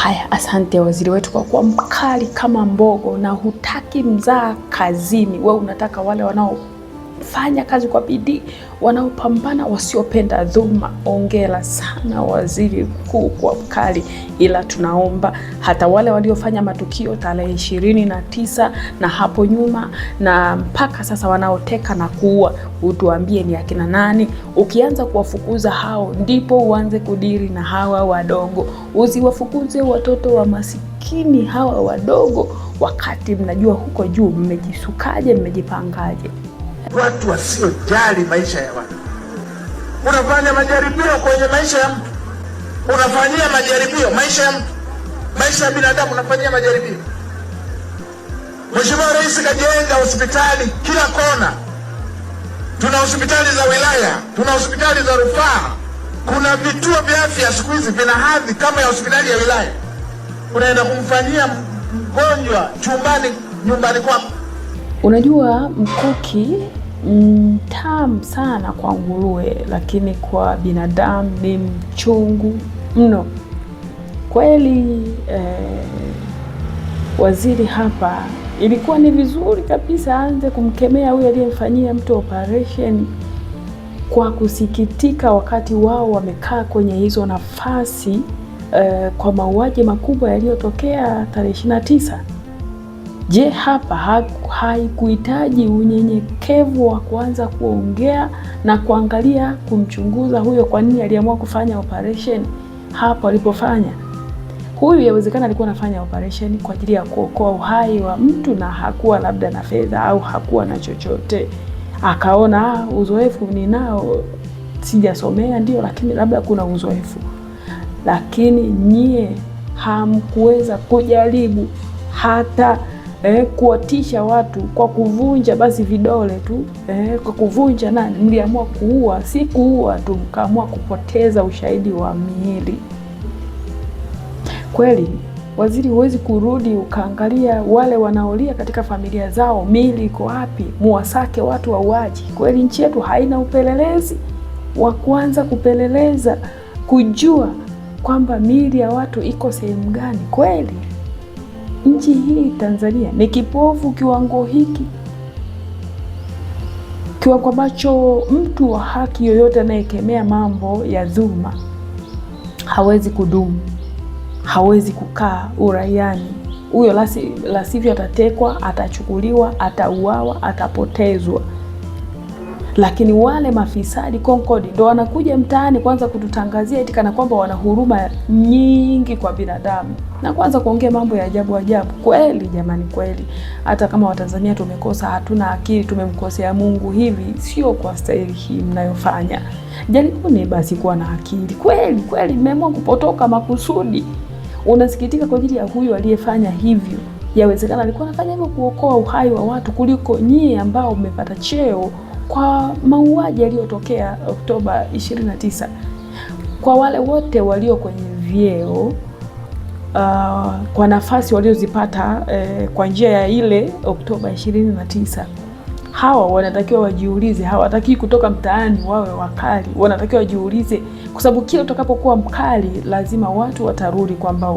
Haya, asante waziri wetu kwa kuwa mkali kama mbogo na hutaki mzaa kazini. Wewe unataka wale wanaofanya kazi kwa bidii, wanaopambana, wasiopenda dhuluma. Ongera sana waziri mkuu kwa mkali, ila tunaomba hata wale waliofanya matukio tarehe 29 na hapo nyuma na mpaka sasa wanaoteka na kuua, utuambie ni akina nani. Ukianza kuwafukuza hao ndipo uanze kudiri na hawa wadogo. Usiwafukuze watoto wa masikini hawa wadogo wakati mnajua huko juu mmejisukaje, mmejipangaje. Watu wasiojali maisha ya watu. Unafanya majaribio kwenye maisha ya mtu. Unafanyia majaribio maisha ya mtu. Maisha ya binadamu unafanyia majaribio. Mheshimiwa Rais kajenga hospitali kila kona. Tuna hospitali za wilaya, tuna hospitali za rufaa. Kuna vituo vya afya siku hizi vina hadhi kama ya hospitali ya wilaya. Unaenda kumfanyia mgonjwa chumbani nyumbani kwako. Unajua mkuki mtamu sana kwa nguruwe, lakini kwa binadamu ni mchungu mno kweli. Waziri hapa ilikuwa ni vizuri kabisa aanze kumkemea huyu aliyemfanyia mtu operation kwa kusikitika, wakati wao wamekaa kwenye hizo nafasi kwa mauaji makubwa yaliyotokea tarehe 29. Je, hapa haikuhitaji unyenyekevu wa kuanza kuongea na kuangalia kumchunguza huyo, kwa nini aliamua kufanya operation hapo alipofanya? Huyu yawezekana alikuwa anafanya operation kwa ajili ya kuokoa uhai wa mtu na hakuwa labda na fedha au hakuwa na chochote. Akaona uzoefu ninao, sijasomea ndio, lakini labda kuna uzoefu. Lakini nyie hamkuweza kujaribu hata kuwatisha watu kwa kuvunja basi vidole tu, kwa kuvunja nani, mliamua kuua, si kuua tu, mkaamua kupoteza ushahidi wa miili. Kweli waziri, huwezi kurudi ukaangalia wale wanaolia katika familia zao, miili iko wapi, muwasake watu wauaji? Kweli nchi yetu haina upelelezi wa kuanza kupeleleza kujua kwamba miili ya watu iko sehemu gani? Kweli nchi hii Tanzania ni kipofu kiwango hiki, kiwango ambacho mtu wa haki yoyote anayekemea mambo ya dhuluma hawezi kudumu, hawezi kukaa uraiani. Huyo la sivyo atatekwa, atachukuliwa, atauawa, atapotezwa. Lakini wale mafisadi konkodi ndo wanakuja mtaani kwanza kututangazia eti kana kwamba wana huruma nyingi kwa binadamu na kwanza kuongea mambo ya ajabu ajabu. Kweli jamani, kweli hata kama Watanzania tumekosa, hatuna akili, tumemkosea Mungu, hivi sio kwa staili hii mnayofanya. Jaribuni basi kuwa na akili. Kweli kweli mmeamua kupotoka makusudi. Unasikitika kwa ajili ya huyu aliyefanya hivyo. Yawezekana alikuwa anafanya hivyo kuokoa uhai wa watu kuliko nyie ambao mmepata cheo kwa mauaji yaliyotokea Oktoba 29. Kwa wale wote walio kwenye vyeo, kwa nafasi waliozipata kwa njia ya ile Oktoba 29, hawa wanatakiwa wajiulize. Hawataki kutoka mtaani wawe wakali, wanatakiwa wajiulize, kwa sababu kila utakapokuwa mkali lazima watu watarudi kwamba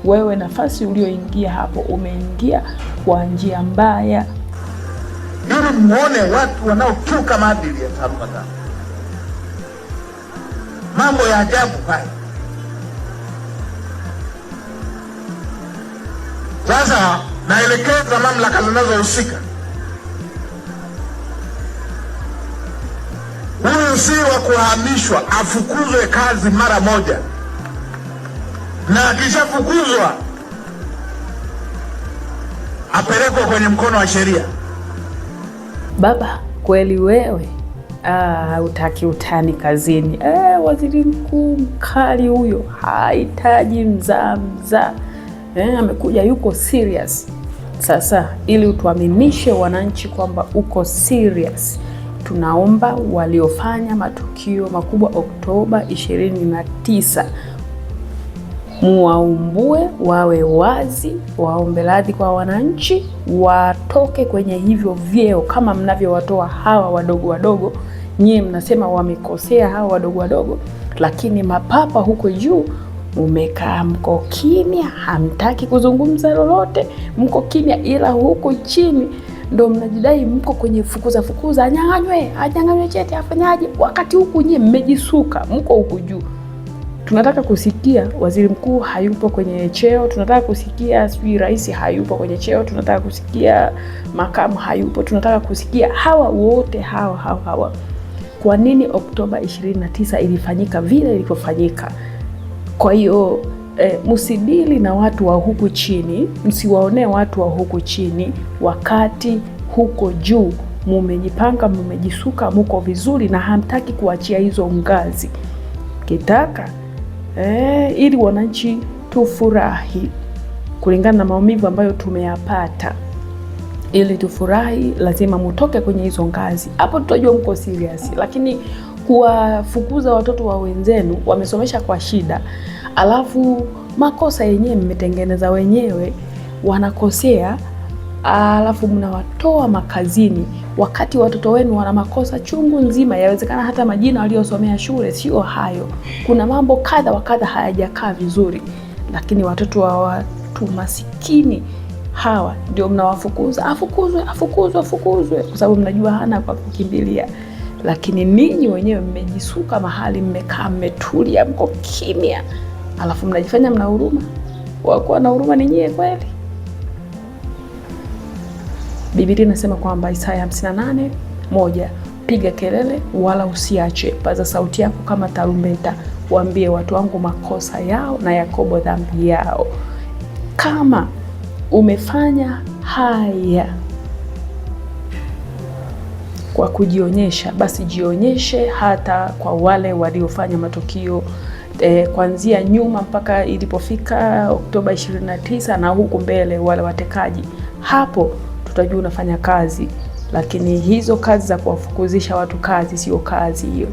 wewe nafasi ulioingia hapo umeingia kwa njia mbaya. Ili muone watu wanaokiuka maadili ya taaluma zao. Mambo ya ajabu haya. Sasa naelekeza mamlaka zinazohusika. Huyu si wa kuhamishwa, afukuzwe kazi mara moja. Na akishafukuzwa apelekwe kwenye mkono wa sheria. Baba, kweli wewe utaki utani kazini. Waziri mkuu mkali huyo, hahitaji mzaa. Amekuja yuko serious. Sasa ili utuaminishe wananchi kwamba uko serious, tunaomba waliofanya matukio makubwa Oktoba 29 muwaumbue, wawe wazi, waombe radhi kwa wananchi, watoke kwenye hivyo vyeo kama mnavyowatoa hawa wadogo wadogo. Nyie mnasema wamekosea hawa wadogo wadogo, lakini mapapa huko juu umekaa mko kimya, hamtaki kuzungumza lolote, mko kimya, ila huko chini ndo mnajidai mko kwenye fukuza, anyang'anywe cheti, afanyaje, wakati huku nyie mmejisuka, mko huku juu. Tunataka kusikia waziri mkuu hayupo kwenye cheo, tunataka kusikia sijui rais hayupo kwenye cheo, tunataka kusikia makamu hayupo, tunataka kusikia hawa wote hawa. Kwa nini Oktoba 29 ilifanyika vile ilivyofanyika? Kwa hiyo msidili na watu wa huku chini, msiwaonee watu wa huku chini, wakati huko juu mumejipanga, mumejisuka, muko vizuri na hamtaki kuachia hizo ngazi. Kitaka ili wananchi tufurahi kulingana na maumivu ambayo tumeyapata, ili tufurahi lazima mutoke kwenye hizo ngazi. Hapo tutajua mko serious. Lakini kuwafukuza watoto wa wenzenu wamesomesha kwa shida, alafu makosa yenyewe mmetengeneza wenyewe, wanakosea, alafu mnawatoa makazini wakati watoto wenu wana makosa chungu nzima. Yawezekana hata majina waliosomea shule sio hayo, kuna mambo kadha wa kadha hayajakaa vizuri, lakini watoto wa watu masikini hawa ndio mnawafukuza, afukuzwe kwa sababu mnajua hana kwa kukimbilia. Lakini ninyi wenyewe mmejisuka mahali, mmekaa mmetulia, mko kimya, alafu mnajifanya mna huruma. Wakuwa na huruma ni nyie kweli? Biblia inasema kwamba Isaya 58:1, piga kelele wala usiache, paza sauti yako kama tarumbeta, waambie watu wangu makosa yao na Yakobo dhambi yao. Kama umefanya haya kwa kujionyesha, basi jionyeshe hata kwa wale waliofanya matukio kuanzia nyuma mpaka ilipofika Oktoba 29 na huku mbele, wale watekaji. Hapo tutajua unafanya kazi, lakini hizo kazi za kuwafukuzisha watu kazi sio kazi hiyo.